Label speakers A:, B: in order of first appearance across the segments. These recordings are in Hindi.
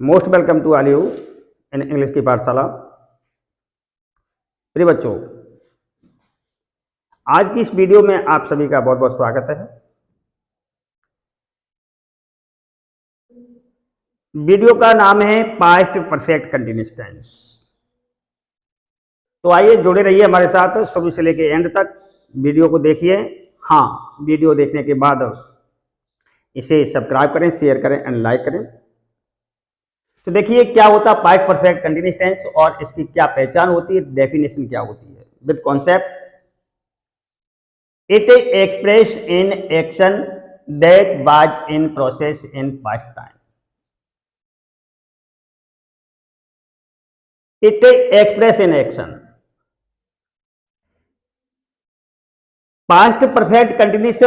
A: Most welcome to all you in English की पाठशाला। प्रिय बच्चों, आज की इस वीडियो में आप सभी का बहुत बहुत स्वागत है। वीडियो का नाम है पास्ट परफेक्ट कंटीन्यूअस टेंस। तो आइए जुड़े रहिए हमारे साथ शुरू से लेकर एंड तक। वीडियो को देखिए। हाँ, वीडियो देखने के बाद इसे सब्सक्राइब करें, शेयर करें एंड लाइक करें। तो देखिए क्या होता है पास्ट परफेक्ट कंटीन्यूअस टेंस और इसकी क्या पहचान होती है, डेफिनेशन क्या होती है। With concept, it express in action that was in process in past time. It express in action, past perfect continuous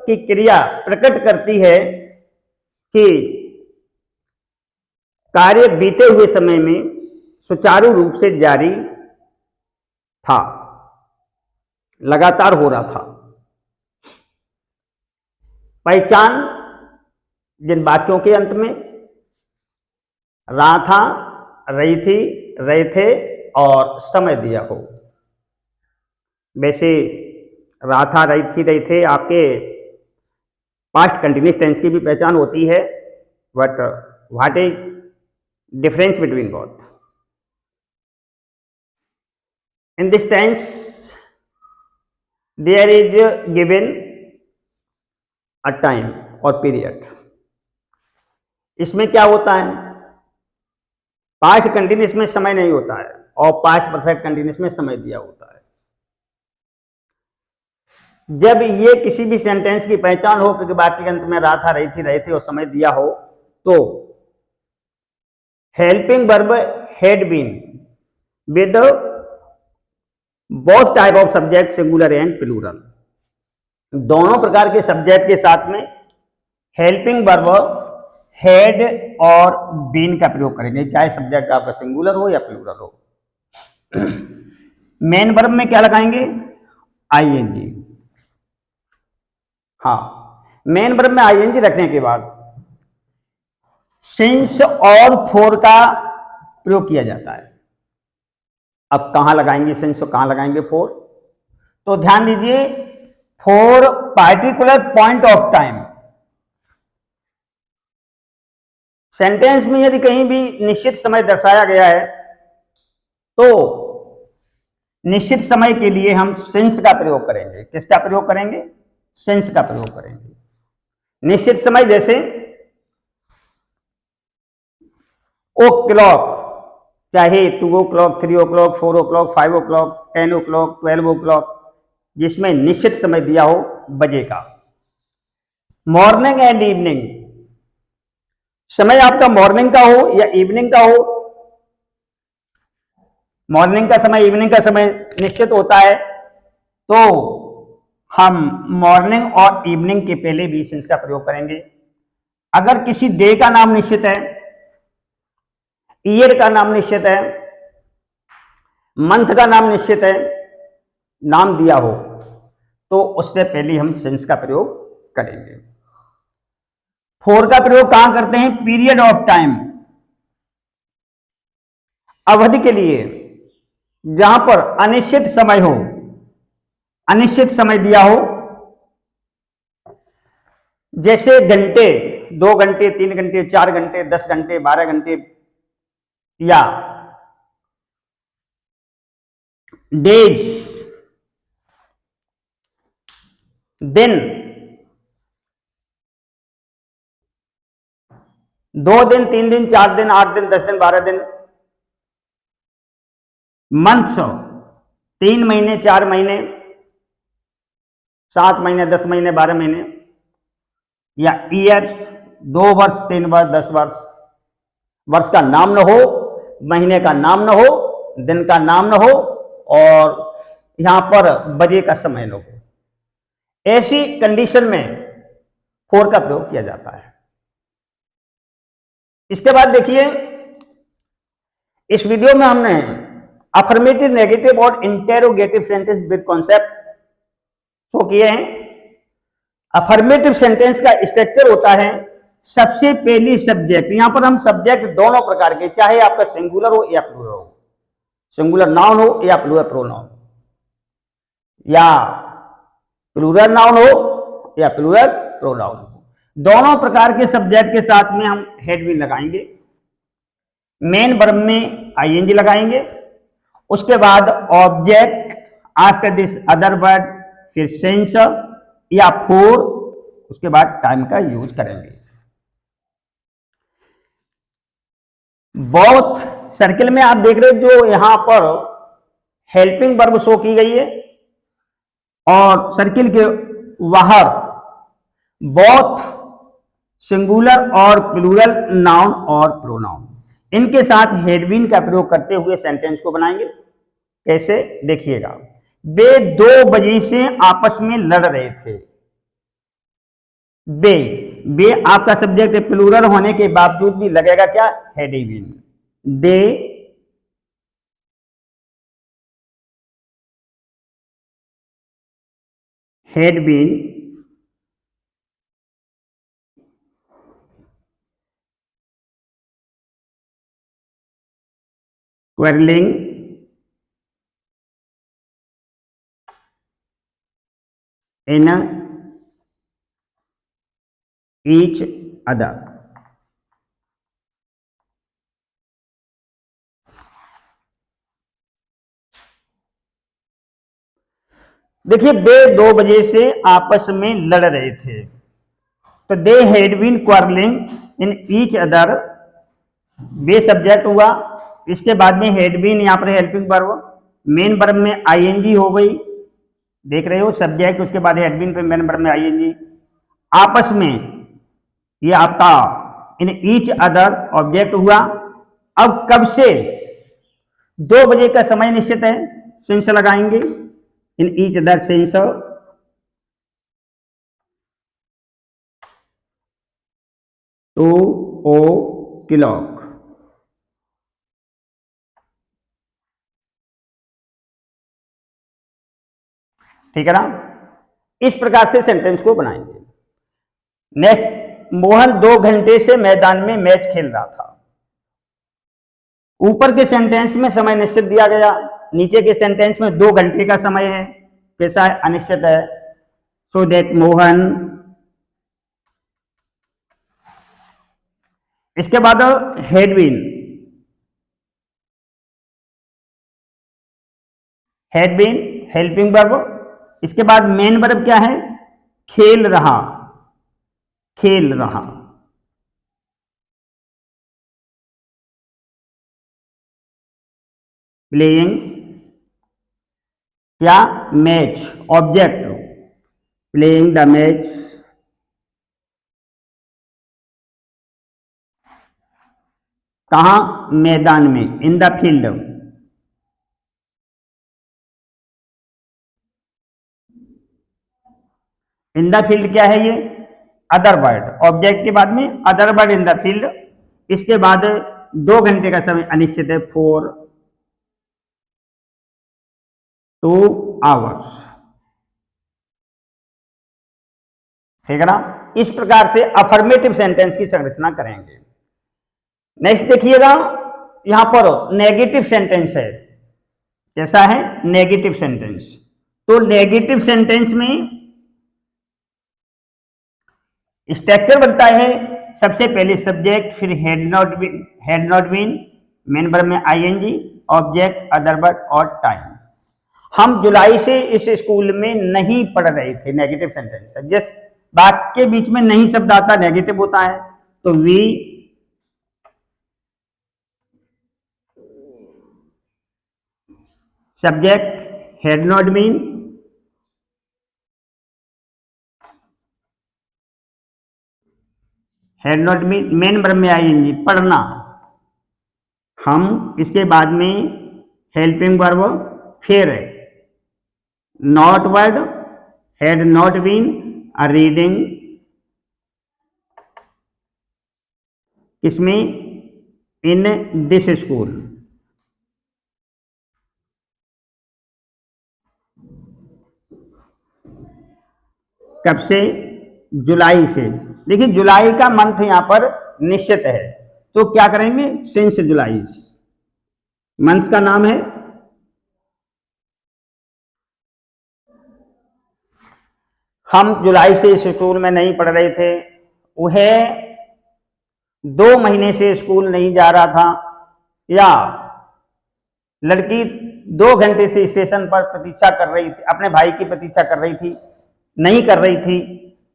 A: की क्रिया प्रकट करती है कि कार्य बीते हुए समय में सुचारू रूप से जारी था, लगातार हो रहा था। पहचान, जिन वाक्यों के अंत में रहा था, रही थी, रहे थे और समय दिया हो। वैसे रहा था, रही थी, रहे थे आपके पास्ट कंटिन्यूअस टेंस की भी पहचान होती है, but what is difference between both? In this tense there is given a time और पीरियड। इसमें क्या होता है, पास्ट कंटिन्यूअस में समय नहीं होता है और पास्ट परफेक्ट कंटिन्यूअस में समय दिया होता है। जब ये किसी भी सेंटेंस की पहचान हो क्योंकि वाक्य के अंत में रहा था, रही थी, रहे थे और समय दिया हो, तो helping verb had been with both type of subject singular and plural. दोनों प्रकार के सब्जेक्ट के साथ में हेल्पिंग वर्ब हैड और बीन का प्रयोग करेंगे, चाहे सब्जेक्ट आपका सिंगुलर हो या प्लूरल हो। मेन वर्ब में क्या लगाएंगे? आईएनजी। हाँ, मेन वर्ब में आईएनजी रखने के बाद सिंस और फोर का प्रयोग किया जाता है। अब कहां लगाएंगे सिंस और कहां लगाएंगे फोर? तो ध्यान दीजिए, for particular point of time. Sentence में यदि कहीं भी निश्चित समय दर्शाया गया है तो निश्चित समय के लिए हम सिंस का प्रयोग करेंगे। किसका प्रयोग करेंगे? सिंस का प्रयोग करेंगे। निश्चित समय जैसे ओ क्लॉक, चाहे 2 o'clock, 3 o'clock, 4 o'clock, 5 o'clock, 10 o'clock, 12 o'clock, जिसमें निश्चित समय दिया हो बजे का। मॉर्निंग एंड इवनिंग, समय आपका मॉर्निंग का हो या इवनिंग का हो, मॉर्निंग का समय, इवनिंग का समय निश्चित होता है, तो हम मॉर्निंग और इवनिंग के पहले भी सिंस का प्रयोग करेंगे। अगर किसी डे का नाम निश्चित है, ईयर का नाम निश्चित है, मंथ का नाम निश्चित है, नाम दिया हो, तो उससे पहले हम सिंस का प्रयोग करेंगे। फोर का प्रयोग कहां करते हैं? पीरियड ऑफ टाइम, अवधि के लिए, जहां पर अनिश्चित समय हो, अनिश्चित समय दिया हो, जैसे घंटे, 2 घंटे, 3 घंटे, 4 घंटे, 10 घंटे, 12 घंटे, या डेज, दिन, 2 दिन, 3 दिन, 4 दिन, 8 दिन, 10 दिन, 12 दिन। मंथ्स, 3 महीने, 4 महीने, 7 महीने, 10 महीने, 12 महीने, या ईयर्स, 2 वर्ष, 3 वर्ष, 10 वर्ष। वर्ष का नाम न हो, महीने का नाम न हो, दिन का नाम न हो और यहां पर बजे का समय न हो। ऐसी कंडीशन में फोर का प्रयोग किया जाता है। इसके बाद देखिए, इस वीडियो में हमने अफर्मेटिव, नेगेटिव और interrogative sentence with concept show किए हैं। अफर्मेटिव सेंटेंस का स्ट्रक्चर होता है सबसे पहली सब्जेक्ट, यहां पर हम सब्जेक्ट दोनों प्रकार के, चाहे आपका सिंगुलर हो या प्लूरल हो, सिंगुलर नाउन हो या प्लूरल प्रोनाउन, या प्लूरल नाउन हो या प्लूरल प्रोनाउन हो, दोनों प्रकार के सब्जेक्ट के साथ में हम हेड भी लगाएंगे। मेन वर्ब में आईएनजी लगाएंगे, उसके बाद object after this other word, फिर सेंस या फोर, उसके बाद टाइम का यूज करेंगे। बोथ सर्किल में आप देख रहे हो जो यहां पर हेल्पिंग वर्ब शो की गई है, और सर्किल के बाहर बोथ सिंगुलर और प्लूरल नाउन और प्रोनाउन, इनके साथ हेड बीन का प्रयोग करते हुए सेंटेंस को बनाएंगे। कैसे, देखिएगा। वे 2 बजे से आपस में लड़ रहे थे। वे आपका सब्जेक्ट प्लूरल होने के बावजूद भी लगेगा क्या, had been. They had been quarreling in each other। देखिए, वे 2 बजे से आपस में लड़ रहे थे, तो they had been quarreling in each other, वे सब्जेक्ट हुआ, इसके बाद में हैड बीन यहां पर हेल्पिंग वर्ब, मेन वर्ब में आईएनजी हो गई, देख रहे हो सब्जेक्ट, उसके बाद हैड बीन, फिर मेन वर्ब में आईएनजी, आपस में ये आपका इन ईच अदर ऑब्जेक्ट हुआ। अब कब से, 2 बजे का समय निश्चित है, सेंस लगाएंगे, इन ईच अदर सेंस, 2 o'clock। ठीक है ना, इस प्रकार से सेंटेंस को बनाएंगे। नेक्स्ट, मोहन 2 घंटे से मैदान में मैच खेल रहा था। ऊपर के सेंटेंस में समय निश्चित दिया गया, नीचे के सेंटेंस में 2 घंटे का समय है, कैसा है, अनिश्चित है। सो दैट मोहन, इसके बाद had been, had been helping verb, इसके बाद मेन वर्ब क्या है, खेल रहा, खेल रहा। प्लेइंग क्या, match, object, playing the match, कहां, मैदान में, in the field. In the field क्या है, ये अदर वर्ड, ऑब्जेक्ट के बाद में other word in the field, इसके बाद 2 घंटे का समय अनिश्चित है, 4 2 hours। ठीक है ना, इस प्रकार से अफर्मेटिव सेंटेंस की संरचना करेंगे। नेक्स्ट देखिएगा, यहां पर नेगेटिव सेंटेंस है, कैसा है, नेगेटिव सेंटेंस। तो नेगेटिव सेंटेंस में स्ट्रक्चर बनता है, सबसे पहले सब्जेक्ट, फिर had not been, main verb में आईएनजी, ऑब्जेक्ट, अदर वर्ड और टाइम। हम जुलाई से इस स्कूल में नहीं पढ़ रहे थे, नेगेटिव सेंटेंस है, जिस वाक्य के बीच में नहीं शब्द आता नेगेटिव होता है। तो we subject had not been, had not been, main verb में आएंगे पढ़ना, हम, इसके बाद में हेल्पिंग वर्ब, फिर not word, had not been, reading, इसमें इन दिस स्कूल। कब से, जुलाई से, देखिए जुलाई का मंथ यहां पर निश्चित है, तो क्या करेंगे, सिंस जुलाई, मंथ का नाम है। हम जुलाई से स्कूल में नहीं पढ़ रहे थे, वह 2 महीने से स्कूल नहीं जा रहा था, या लड़की 2 घंटे से स्टेशन पर प्रतीक्षा कर रही थी, अपने भाई की प्रतीक्षा कर रही थी, नहीं कर रही थी,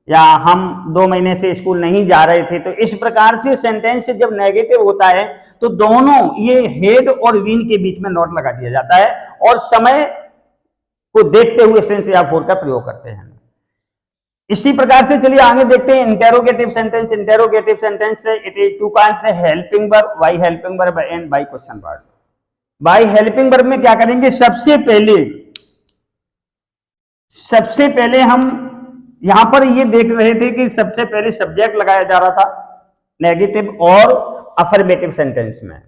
A: या हम 2 महीने से स्कूल नहीं जा रहे थे। तो इस प्रकार से सेंटेंस जब नेगेटिव होता है तो दोनों ये हेड और बीन के बीच में नॉट लगा दिया जाता है और समय को देखते हुए सेंस या फोर का प्रयोग करते हैं। इसी प्रकार से चलिए आगे देखते हैं interrogative sentence. Interrogative sentence it is two kinds है, helping verb, by helping verb and by question verb. By helping verb में क्या करेंगे, सबसे पहले हम यहां पर ये देख रहे थे कि सबसे पहले सब्जेक्ट लगाया जा रहा था नेगेटिव और अफर्मेटिव सेंटेंस में।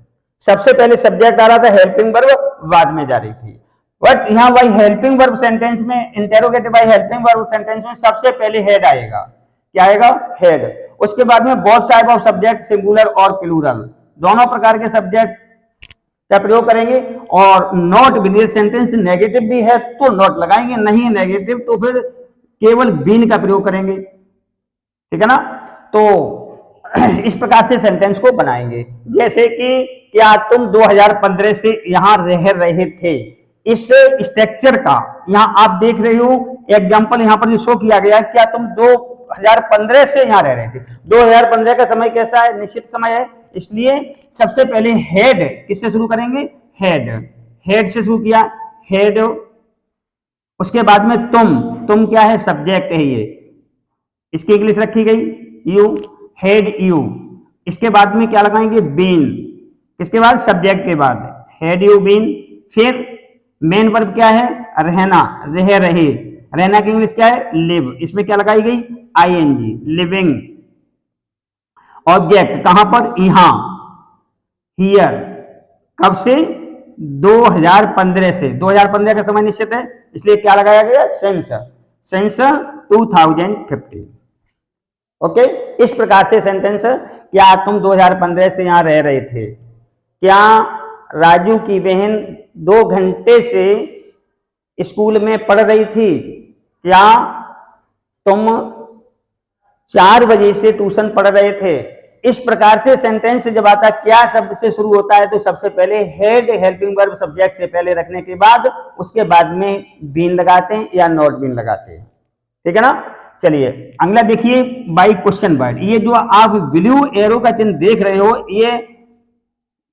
A: सबसे पहले सब्जेक्ट आ रहा था, हेल्पिंग वर्ब बाद में जा रही थी। बट यहां बाय हेल्पिंग वर्ब सेंटेंस में, interrogative bye helping verb sentence में सबसे पहले हेड आएगा। क्या आएगा, हेड। उसके बाद में both type of subject, singular और प्लूरल, दोनों प्रकार के सब्जेक्ट का प्रयोग करेंगे। और नॉट भी, सेंटेंस नेगेटिव भी है तो नॉट लगाएंगे, नहीं नेगेटिव तो फिर केवल बीन का प्रयोग करेंगे, ठीक है ना। तो इस प्रकार से सेंटेंस को बनाएंगे। जैसे कि क्या तुम 2015 से यहां रह रहे थे, इस स्ट्रक्चर का यहां आप देख रहे हो एग्जांपल यहां पर जो शो किया गया है, क्या तुम 2015 से यहां रह रहे थे। 2015 का समय कैसा है, निश्चित समय है, इसलिए सबसे पहले हेड किससे शुरू करेंगे, हेड से शुरू किया, हेड। उसके बाद में तुम क्या है, सब्जेक्ट है, ये इसकी इंग्लिश रखी गई यू, हेड यू। इसके बाद में क्या लगाएंगे, बीन, इसके बाद सब्जेक्ट के बाद हेड यू बीन। फिर मेन वर्ब क्या है, रहना, रह रहे, रहना की इंग्लिश क्या है, लिव, इसमें क्या लगाई गई, आईएनजी, लिविंग। ऑब्जेक्ट कहां पर, यहां, हियर, कब से, 2015 से, 2015 का समय निश्चित है इसलिए क्या लगाया गया, सिंस 2015। ओके, इस प्रकार से सेंटेंस, क्या तुम 2015 से यहां रह रहे थे, क्या राजू की बहन 2 घंटे से स्कूल में पढ़ रही थी, क्या तुम 4 बजे से ट्यूशन पढ़ रहे थे। इस प्रकार से सेंटेंस जब आता है क्या शब्द से शुरू होता है तो सबसे पहले हेड हेल्पिंग वर्ब सब्जेक्ट से पहले रखने के बाद उसके बाद में बीन लगाते हैं या नॉट बीन लगाते हैं, ठीक है ना। चलिए अगला देखिए, बाई क्वेश्चन वर्ड। ये जो आप ब्लू एरो का चिन्ह देख रहे हो, ये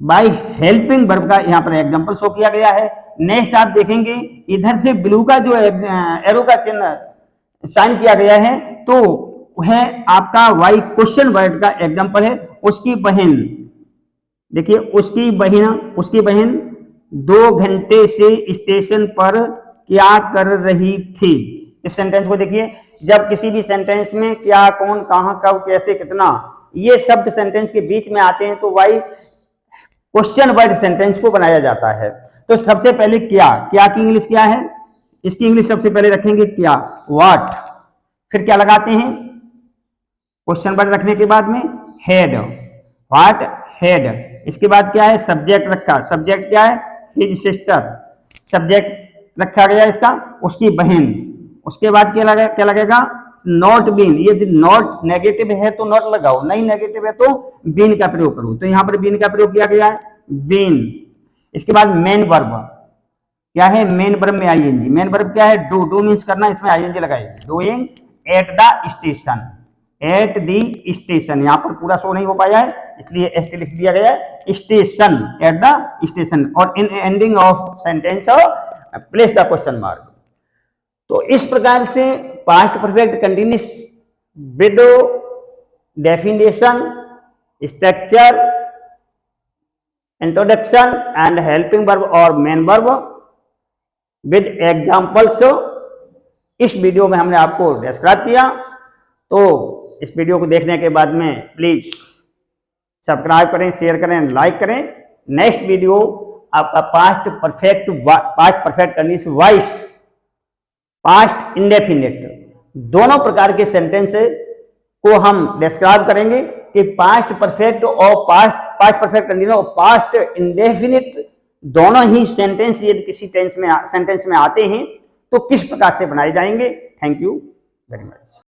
A: बाई हेल्पिंग वर्ब का यहाँ पर एग्जांपल शो किया गया है। नेक्स्ट आप देखेंगे इधर से ब्लू का जो एरो का चिन्ह साइन किया गया है तो वह आपका वाई क्वेश्चन वर्ड का एग्जांपल है। उसकी बहन, देखिए उसकी बहन 2 घंटे से स्टेशन पर क्या कर रही थी। इस सेंटेंस को देखिए, जब किसी भी सेंटेंस में क्या, कौन, कहां, कब, कैसे, कितना, ये शब्द सेंटेंस के बीच में आते हैं तो वाई क्वेश्चन वर्ड सेंटेंस को बनाया जाता है। तो सबसे पहले क्या की इंग्लिश क्या है, इसकी इंग्लिश सबसे पहले रखेंगे क्या, व्हाट। फिर क्या लगाते हैं, क्वेश्चन वर्ड रखने के बाद में हेड, व्हाट हेड। इसके बाद क्या है, सब्जेक्ट रखा, सब्जेक्ट क्या है, हिज सिस्टर, सब्जेक्ट रखा गया इसका, उसकी बहन। उसके बाद क्या लगेगा, नॉट बीन। ये नॉट नेगेटिव है तो नॉट लगाओ, नहीं नेगेटिव है तो बीन का प्रयोग करो, तो यहां पर बीन का प्रयोग किया गया है, बीन। इसके बाद मेन वर्ब क्या है, मेन वर्ब में आईएनजी। मेन वर्ब क्या है, डू मीन्स करना, इसमें आईएनजी लगाएगी, doing at the station, at the station. यहां पर पूरा शो नहीं हो पाया है इसलिए एस लिख दिया गया है, स्टेशन, एट द स्टेशन। और in ending of sentence place the question mark. तो इस प्रकार से past perfect continuous with definition, structure, introduction and helping verb और मेन वर्ब विद एग्जांपल्स इस वीडियो में हमने आपको डिस्क्राइब किया। तो इस वीडियो को देखने के बाद में प्लीज सब्सक्राइब करें, शेयर करें, लाइक करें। नेक्स्ट वीडियो आपका past perfect continuous voice, past indefinite, दोनों प्रकार के सेंटेंस को हम डिस्क्राइब करेंगे कि पास्ट परफेक्ट और पास्ट परफेक्ट कंटिन्यूस और पास्ट इंडेफिनिट दोनों ही सेंटेंस यदि किसी सेंटेंस में आते हैं तो किस प्रकार से बनाए जाएंगे। Thank you very much.